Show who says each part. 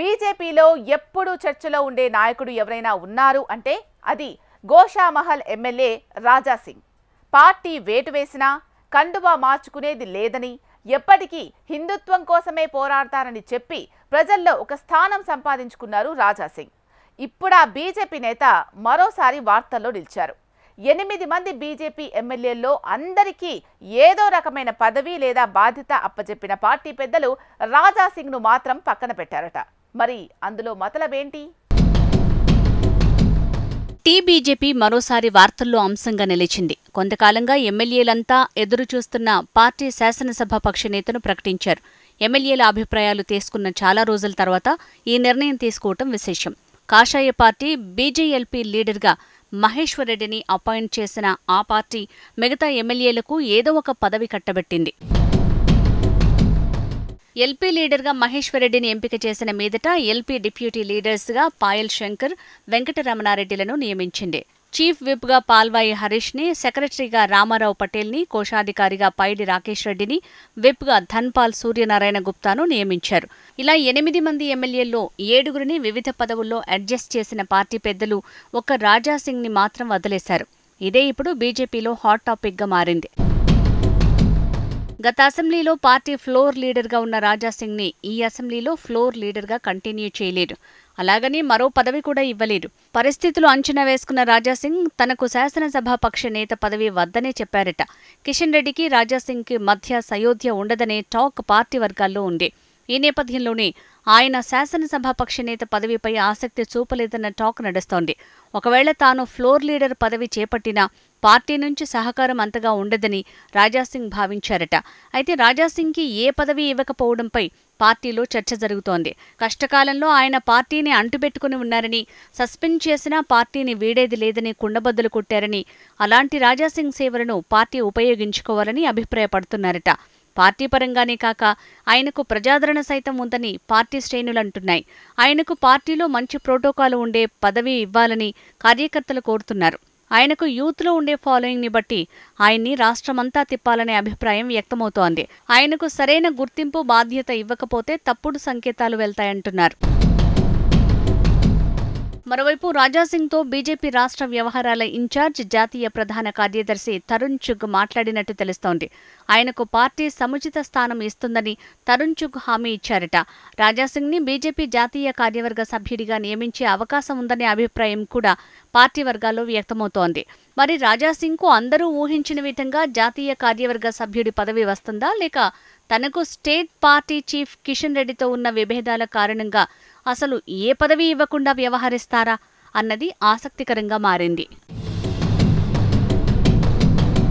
Speaker 1: బీజేపీలో ఎప్పుడూ చర్చలో ఉండే నాయకుడు ఎవరైనా ఉన్నారు అంటే అది గోషామహల్ ఎమ్మెల్యే రాజా సింగ్. పార్టీ వేటు వేసినా కండువా మార్చుకునేది లేదని, ఎప్పటికీ హిందుత్వం కోసమే పోరాడతారని చెప్పి ప్రజల్లో ఒక స్థానం సంపాదించుకున్నారు రాజా సింగ్. ఇప్పుడా బీజేపీ నేత మరోసారి వార్తల్లో నిలిచారు. 8 మంది బీజేపీ ఎమ్మెల్యేల్లో అందరికీ ఏదో రకమైన పదవి లేదా బాధ్యత అప్పచెప్పిన పార్టీ పెద్దలు రాజా సింగ్ ను మాత్రం పక్కన పెట్టారట. మరి అందులో మతలబేంటి?
Speaker 2: బీజేపీ మరోసారి వార్తల్లో అంశంగా నిలిచింది. కొంతకాలంగా ఎమ్మెల్యేలంతా ఎదురుచూస్తున్న పార్టీ శాసనసభ పక్ష నేతను ప్రకటించారు. ఎమ్మెల్యేల అభిప్రాయాలు తీసుకున్న చాలా రోజుల తర్వాత ఈ నిర్ణయం తీసుకోవటం విశేషం. కాషాయ పార్టీ బీజేఎల్పీ లీడర్గా మహేశ్వర్ రెడ్డిని అపాయింట్ చేసిన ఆ పార్టీ మిగతా ఎమ్మెల్యేలకు ఏదో ఒక పదవి కట్టబెట్టింది. ఎల్పీ లీడర్గా మహేశ్వర్ రెడ్డిని ఎంపిక చేసిన మీదట ఎల్పీ డిప్యూటీ లీడర్స్గా పాయల్ శంకర్, వెంకటరమణారెడ్డిలను నియమించింది. చీఫ్ విప్గా పాల్వాయి హరీష్ని, సెక్రటరీగా రామారావు పటేల్ని, కోశాధికారిగా పైడి రాకేష్ రెడ్డిని, విప్గా ధన్పాల్ సూర్యనారాయణ గుప్తాను నియమించారు. ఇలా 8 మంది ఎమ్మెల్యేల్లో 7గురిని వివిధ పదవుల్లో అడ్జస్ట్ చేసిన పార్టీ పెద్దలు ఒక్క రాజా సింగ్ ని మాత్రం వదిలేశారు. ఇదే ఇప్పుడు బీజేపీలో హాట్ టాపిక్గా మారింది. గత అసెంబ్లీలో పార్టీ ఫ్లోర్ లీడర్గా ఉన్న రాజా సింగ్ ని ఈ అసెంబ్లీలో ఫ్లోర్ లీడర్గా కంటిన్యూ చేయలేరు. అలాగని మరో పదవి కూడా ఇవ్వలేరు. పరిస్థితులు అంచనా వేసుకున్న రాజా సింగ్ తనకు శాసనసభ పక్ష నేత పదవి వద్దనే చెప్పారట. కిషన్ రెడ్డికి రాజా సింగ్ కి మధ్య సయోధ్య ఉండదనే టాక్ పార్టీ వర్గాల్లో ఉంది. ఈ నేపథ్యంలోనే ఆయన శాసనసభ పక్ష నేత పదవిపై ఆసక్తి చూపలేదన్న టాక్ నడుస్తోంది. ఒకవేళ తాను ఫ్లోర్ లీడర్ పదవి చేపట్టినా పార్టీ నుంచి సహకారం అంతగా ఉండదని రాజాసింగ్ భావించారట. అయితే రాజాసింగ్కి ఏ పదవి ఇవ్వకపోవడంపై పార్టీలో చర్చ జరుగుతోంది. కష్టకాలంలో ఆయన పార్టీని అంటుపెట్టుకుని ఉన్నారని, సస్పెండ్ చేసినా పార్టీని వీడేది లేదని కుండబద్దలు కొట్టారని, అలాంటి రాజాసింగ్ సేవలను పార్టీ ఉపయోగించుకోవాలని అభిప్రాయపడుతున్నారట. పార్టీ పరంగానే కాక ఆయనకు ప్రజాదరణ సైతం ఉందని పార్టీ శ్రేణులంటున్నాయి. ఆయనకు పార్టీలో మంచి ప్రోటోకాల్ ఉండే పదవి ఇవ్వాలని కార్యకర్తలు కోరుతున్నారు. ఆయనకు యూత్లో ఉండే ఫాలోయింగ్ ని బట్టి ఆయన్ని రాష్ట్రమంతా తిప్పాలనే అభిప్రాయం వ్యక్తమవుతోంది. ఆయనకు సరైన గుర్తింపు, బాధ్యత ఇవ్వకపోతే తప్పుడు సంకేతాలు వెళ్తాయంటున్నారు. మరోవైపు రాజాసింగ్తో బీజేపీ రాష్ట్ర వ్యవహారాల ఇన్ఛార్జ్, జాతీయ ప్రధాన కార్యదర్శి తరుణ్ చుగ్ మాట్లాడినట్టు తెలుస్తోంది. ఆయనకు పార్టీ సముచిత స్థానం ఇస్తుందని తరుణ్ చుగ్ హామీ ఇచ్చారట. రాజాసింగ్ ని బీజేపీ జాతీయ కార్యవర్గ సభ్యుడిగా నియమించే అవకాశం ఉందనే అభిప్రాయం కూడా పార్టీ వర్గాల్లో వ్యక్తమవుతోంది. మరి రాజాసింగ్ కు అందరూ ఊహించిన విధంగా జాతీయ కార్యవర్గ సభ్యుడి పదవి వస్తుందా, లేక తనకు స్టేట్ పార్టీ చీఫ్ కిషన్ రెడ్డితో ఉన్న విభేదాల కారణంగా అసలు ఏ పదవి ఇవ్వకుండా వ్యవహరిస్తారా అన్నది ఆసక్తికరంగా మారింది.